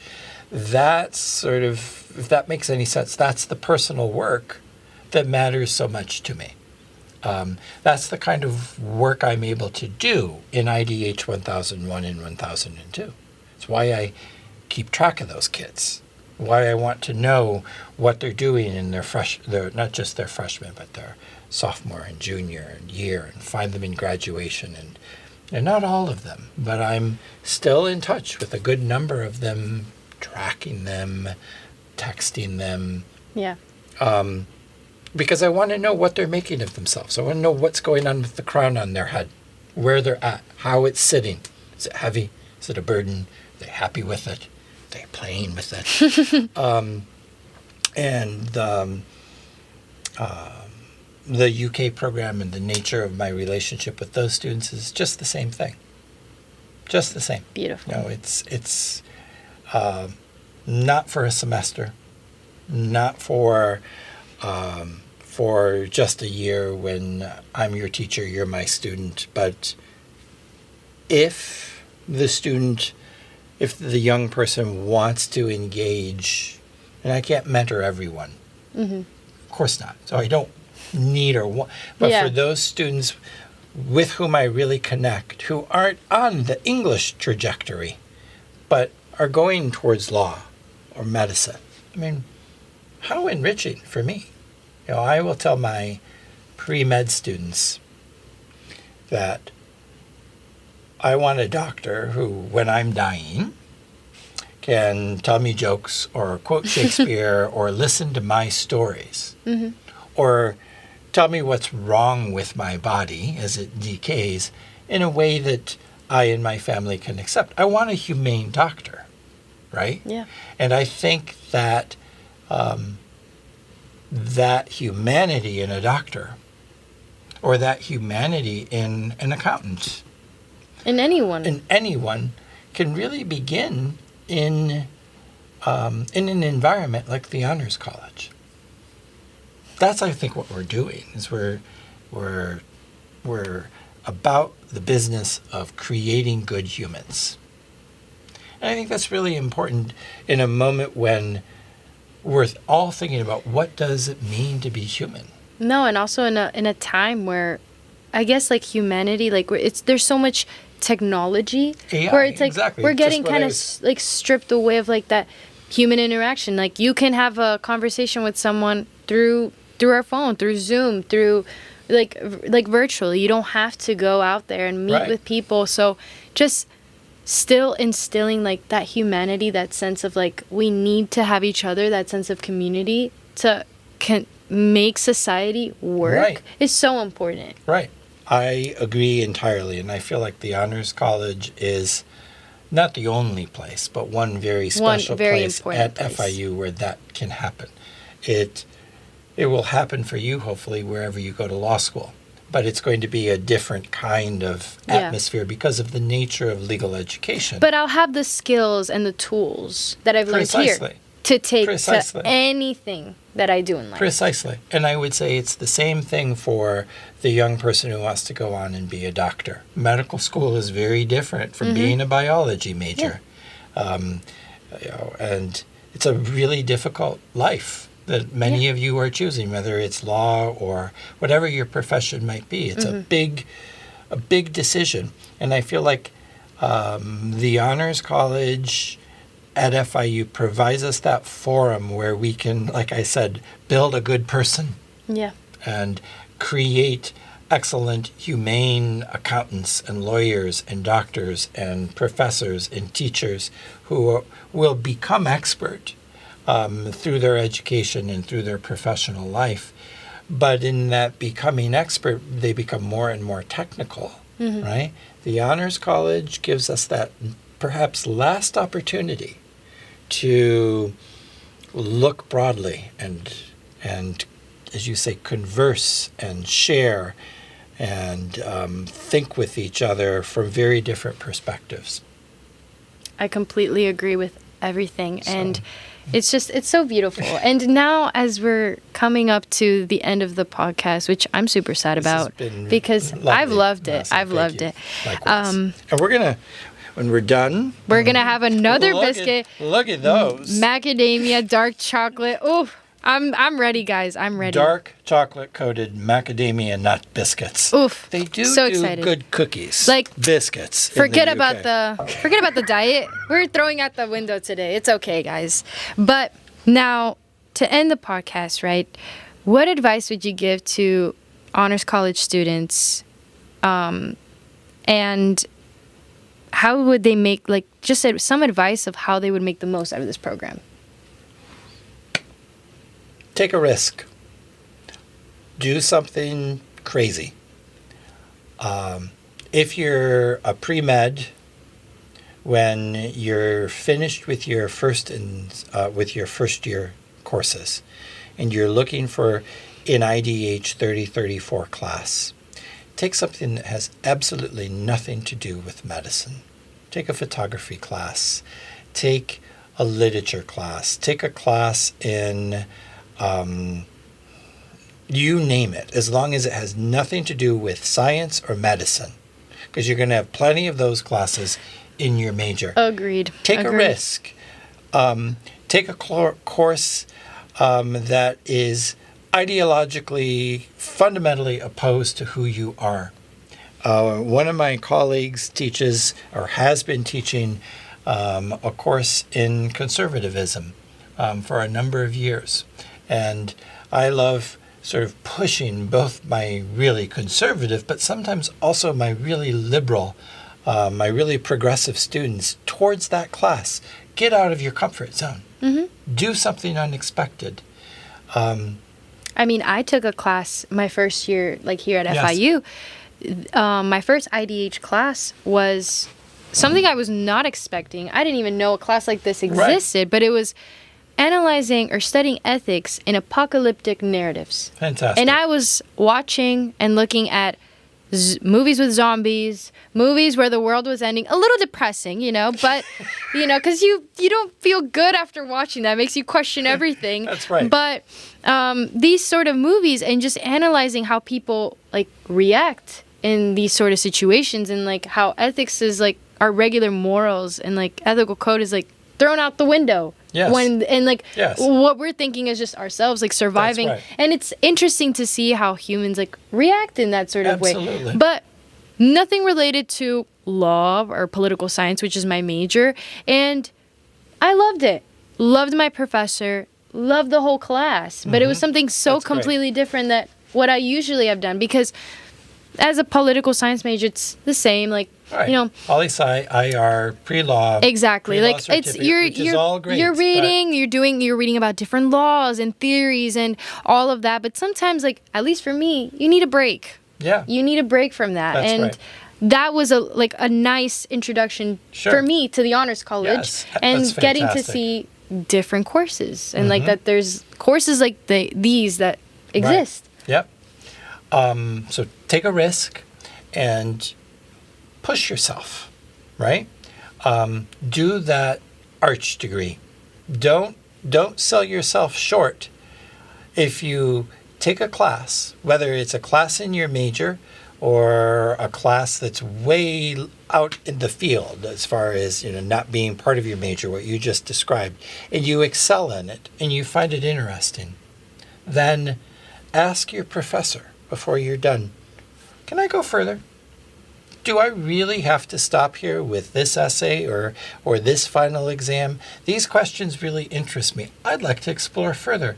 That's sort of, if that makes any sense, that's the personal work that matters so much to me. That's the kind of work I'm able to do in IDH 1001 and 1002. It's why I keep track of those kids, why I want to know what they're doing in their not just their freshman, but their sophomore and junior and year, and find them in graduation. And not all of them, but I'm still in touch with a good number of them, tracking them, texting them. Yeah. Because I want to know what they're making of themselves. I want to know what's going on with the crown on their head, where they're at, how it's sitting. Is it heavy? Is it a burden? Are they happy with it? Are they playing with it? The UK program and the nature of my relationship with those students is just the same thing. Just the same. Beautiful. No, it's not for a semester, not for just a year when I'm your teacher, you're my student. But if the young person wants to engage, and I can't mentor everyone, of course not. So I don't need or want, but for those students with whom I really connect, who aren't on the English trajectory, but are going towards law or medicine. I mean, how enriching for me. I will tell my pre-med students that I want a doctor who, when I'm dying, can tell me jokes or quote Shakespeare or listen to my stories or tell me what's wrong with my body as it decays in a way that I and my family can accept. I want a humane doctor, right? Yeah. And I think that that humanity in a doctor or that humanity in an accountant, in anyone can really begin in an environment like the Honors College. That's, I think, what we're doing is we're about the business of creating good humans. And I think that's really important in a moment when we're all thinking about what does it mean to be human. No, and also in a time where I guess like humanity, like there's so much technology AI, where it's like exactly. we're getting Just what kind I of was- like stripped away of like that human interaction. Like you can have a conversation with someone through our phone, through Zoom, through like virtually. You don't have to go out there and meet Right. with people. So just still instilling like that humanity, that sense of like we need to have each other, that sense of community to make society work Right. is so important. Right. I agree entirely, and I feel like the Honors College is not the only place, but one very special very place important at place. FIU where that can happen. It will happen for you, hopefully, wherever you go to law school. But it's going to be a different kind of Yeah. atmosphere because of the nature of legal education. But I'll have the skills and the tools that I've learned here Precisely. to take Precisely. to anything that I do in life. Precisely. And I would say it's the same thing for the young person who wants to go on and be a doctor. Medical school is very different from being a biology major. And it's a really difficult life that many of you are choosing, whether it's law or whatever your profession might be. It's a big decision. And I feel like the Honors College at FIU provides us that forum where we can, like I said, build a good person Yeah. and create excellent, humane accountants and lawyers and doctors and professors and teachers who will become expert through their education and through their professional life. But in that becoming expert, they become more and more technical, right? The Honors College gives us that perhaps last opportunity to look broadly and as you say, converse and share and think with each other from very different perspectives. I completely agree with everything. And it's so beautiful. And now as we're coming up to the end of the podcast, which I'm super sad about because I've loved it. Awesome. I've loved it. Likewise. And we're going to, when we're done, We're going to have another biscuit. Look at those. Macadamia, dark chocolate. Oh, I'm ready, guys. I'm ready. Dark chocolate coated macadamia nut biscuits. Oof. They do So do excited. good cookies. Like, biscuits. Forget about the diet. We're throwing out the window today. It's okay, guys. But now to end the podcast, right? What advice would you give to honors college students, and how would they make just some advice of how they would make the most out of this program? Take a risk. Do something crazy. If you're a pre-med, when you're finished with your first year courses, and you're looking for an IDH 3034 class, take something that has absolutely nothing to do with medicine. Take a photography class. Take a literature class. Take a class in you name it, as long as it has nothing to do with science or medicine, because you're going to have plenty of those classes in your major. Agreed. Take a risk. Take a course that is ideologically, fundamentally opposed to who you are. One of my colleagues teaches or has been teaching a course in conservatism for a number of years. And I love sort of pushing both my really conservative, but sometimes also my really liberal, my really progressive students towards that class. Get out of your comfort zone. Do something unexpected. I mean, I took a class my first year, like here at Yes. FIU. My first IDH class was something I was not expecting. I didn't even know a class like this existed, but it was analyzing or studying ethics in apocalyptic narratives. Fantastic. And I was watching and looking at movies with zombies, movies where the world was ending. A little depressing, but, because you don't feel good after watching that. It makes you question everything. That's right. But these sort of movies and just analyzing how people, react in these sort of situations and, how ethics is, our regular morals and, ethical code is, thrown out the window. Yes. Yes. What we're thinking is just ourselves, surviving. That's right. And it's interesting to see how humans react in that sort of Absolutely. way. But nothing related to law or political science, which is my major. And I loved it. Loved my professor. Loved the whole class. But it was something so That's great. completely different than what I usually have done, because as a political science major, it's the same. Right. Poli-sci, IR, pre-law. Exactly. Pre-law It's certificate, which is all great, you're but- reading, you're reading about different laws and theories and all of that. But sometimes, at least for me, you need a break. Yeah. You need a break from that. That's and right. that was a nice introduction Sure. for me to the Honors College, Yes, and that's getting to fantastic. see different courses and that there's courses like these that exist. Yep. So take a risk and push yourself, right? Do that arch degree. Don't sell yourself short. If you take a class, whether it's a class in your major or a class that's way out in the field as far as not being part of your major, what you just described, and you excel in it and you find it interesting, then ask your professor before you're done, can I go further? Do I really have to stop here with this essay or this final exam? These questions really interest me. I'd like to explore further.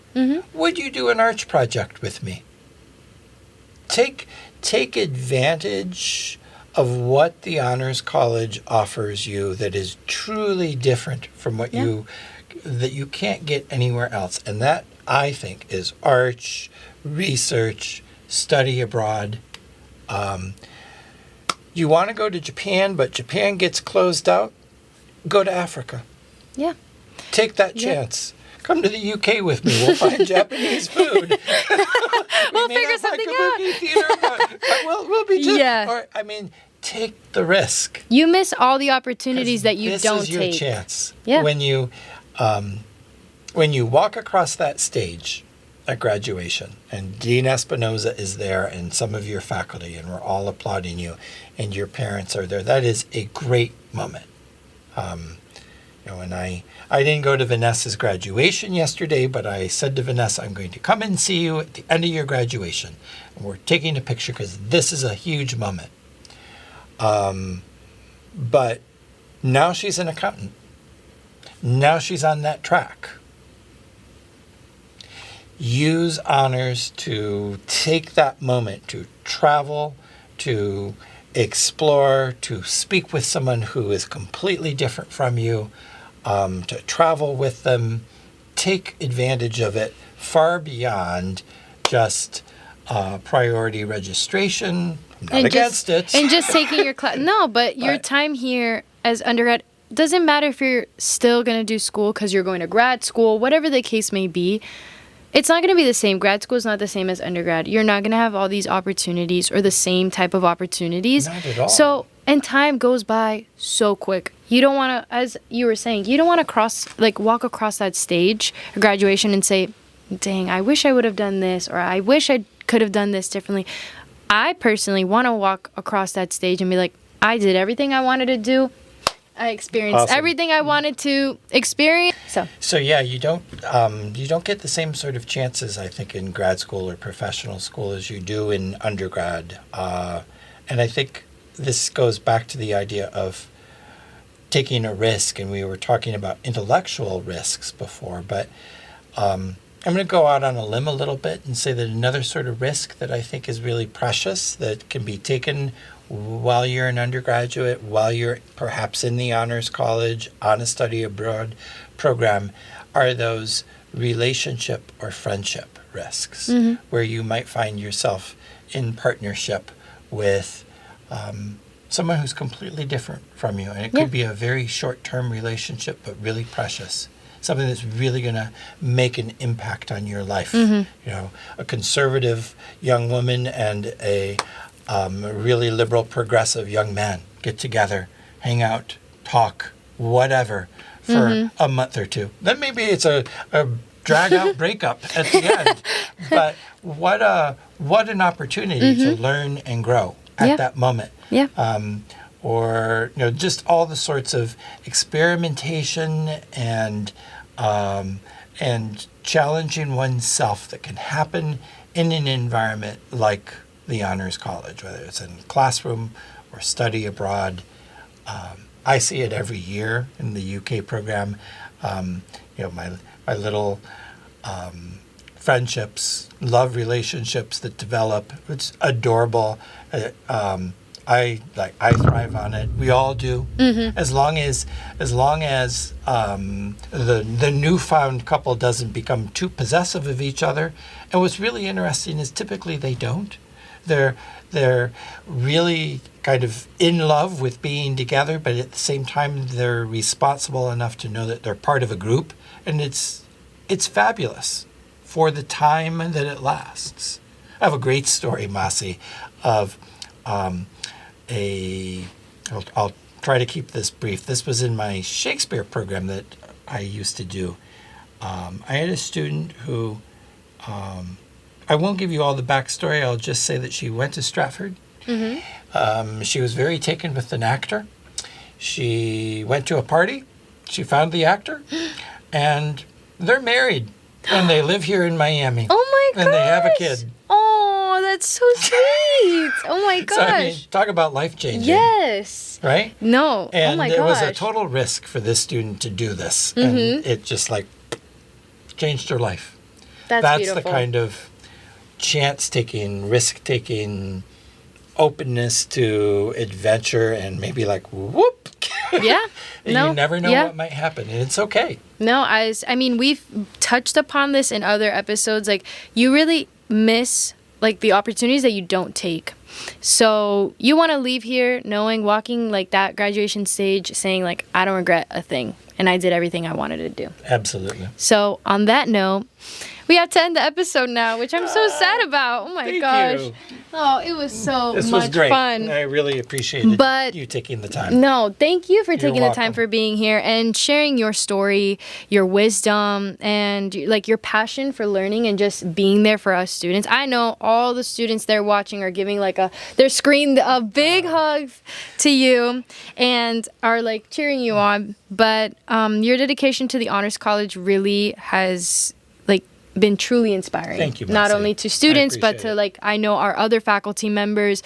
Would you do an arch project with me? Take advantage of what the Honors College offers you that is truly different from what that you can't get anywhere else. And that, I think, is arch, research, study abroad. You want to go to Japan, but Japan gets closed out, go to Africa. Yeah. Take that chance. Come to the UK with me. We'll find Japanese food. We'll figure something out. We'll be just, Yeah. take the risk. You miss all the opportunities that you don't This is your take. chance. Yeah. When you walk across that stage at graduation, and Dean Espinoza is there, and some of your faculty, and we're all applauding you, and your parents are there, that is a great moment. And I didn't go to Vanessa's graduation yesterday, but I said to Vanessa, I'm going to come and see you at the end of your graduation. And we're taking a picture because this is a huge moment. But now she's an accountant. Now she's on that track. Use honors to take that moment to travel, to explore, to speak with someone who is completely different from you, to travel with them. Take advantage of it far beyond just priority registration. I'm not against it. And just taking your class. No, but your time here as undergrad doesn't matter if you're still going to do school because you're going to grad school, whatever the case may be. It's not going to be the same. Grad school is not the same as undergrad. You're not going to have all these opportunities or the same type of opportunities. Not at all. So, and time goes by so quick. You don't want to, as you were saying, you don't want to walk across that stage of graduation and say, dang, I wish I would have done this, or I wish I could have done this differently. I personally want to walk across that stage and be like, I did everything I wanted to do. I experienced everything I wanted to experience. So yeah, you don't get the same sort of chances, I think, in grad school or professional school as you do in undergrad. And I think this goes back to the idea of taking a risk, and we were talking about intellectual risks before, but I'm going to go out on a limb a little bit and say that another sort of risk that I think is really precious that can be taken while you're an undergraduate, while you're perhaps in the Honors College, on a study abroad program, are those relationship or friendship risks, where you might find yourself in partnership with someone who's completely different from you. And it could be a very short-term relationship, but really precious. Something that's really going to make an impact on your life. You know, a conservative young woman and a really liberal, progressive young man get together, hang out, talk, whatever, for a month or two. Then maybe it's a drag-out breakup at the end. But what an opportunity to learn and grow at that moment. Or, you know, just all the sorts of experimentation and challenging oneself that can happen in an environment like the Honors College, whether it's in a classroom or study abroad. I see it every year in the UK program. You know, my little friendships, love relationships that develop. It's adorable. I thrive on it. We all do. As long as the newfound couple doesn't become too possessive of each other. And what's really interesting is typically they don't. They're really kind of in love with being together, but at the same time they're responsible enough to know that they're part of a group, and it's fabulous for the time that it lasts. I have a great story, Masi, of I'll try to keep this brief. This was in my Shakespeare program that I used to do. I had a student who, I won't give you all the backstory. I'll just say that she went to Stratford. She was very taken with an actor. She went to a party. She found the actor, and they're married, and they live here in Miami. Oh my gosh. And they have a kid. Oh, that's so sweet. Oh my gosh. So, I mean, talk about life-changing. Yes. Right? No. And oh my it was a gosh. total risk for this student to do this. And it just changed her life. That's the kind of chance-taking, risk-taking, openness to adventure, and maybe whoop. Yeah. You never know what might happen, and it's okay. No, I mean, we've touched upon this in other episodes. You really miss the opportunities that you don't take. So you want to leave here walking that graduation stage saying I don't regret a thing, and I did everything I wanted to do. Absolutely. So on that note, we have to end the episode now, which I'm so sad about. Oh my gosh. You. Oh, it was so this much was great. fun. I really appreciated you taking the time. No, thank you for taking You're the time welcome. for being here and sharing your story, your wisdom, and your passion for learning and just being there for us students. I know all the students there watching are giving they're screaming a big hug to you and are cheering you on. But your dedication to the Honors College really has been truly inspiring. Thank you, not Marcy. only to students but to I know our other faculty members.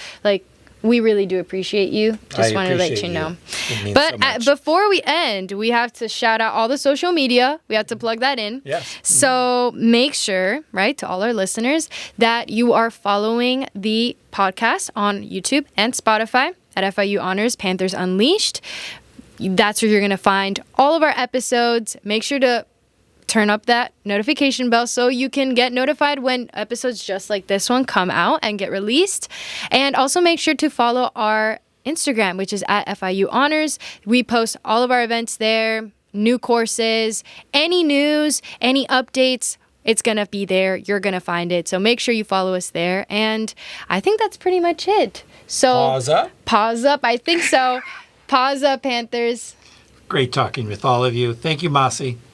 We really do appreciate you. Just wanted to let you know. It means But so much. before we end, we have to shout out all the social media. We have to plug that in. Yes. So make sure, to all our listeners, that you are following the podcast on YouTube and Spotify at FIU Honors Panthers Unleashed. That's where you're going to find all of our episodes. Make sure to turn up that notification bell so you can get notified when episodes just like this one come out and get released. And also make sure to follow our Instagram, which is at FIU Honors. We post all of our events there, new courses, any news, any updates. It's going to be there. You're going to find it. So make sure you follow us there. And I think that's pretty much it. So Pause up. Pause up. I think so. Pause up, Panthers. Great talking with all of you. Thank you, Masi.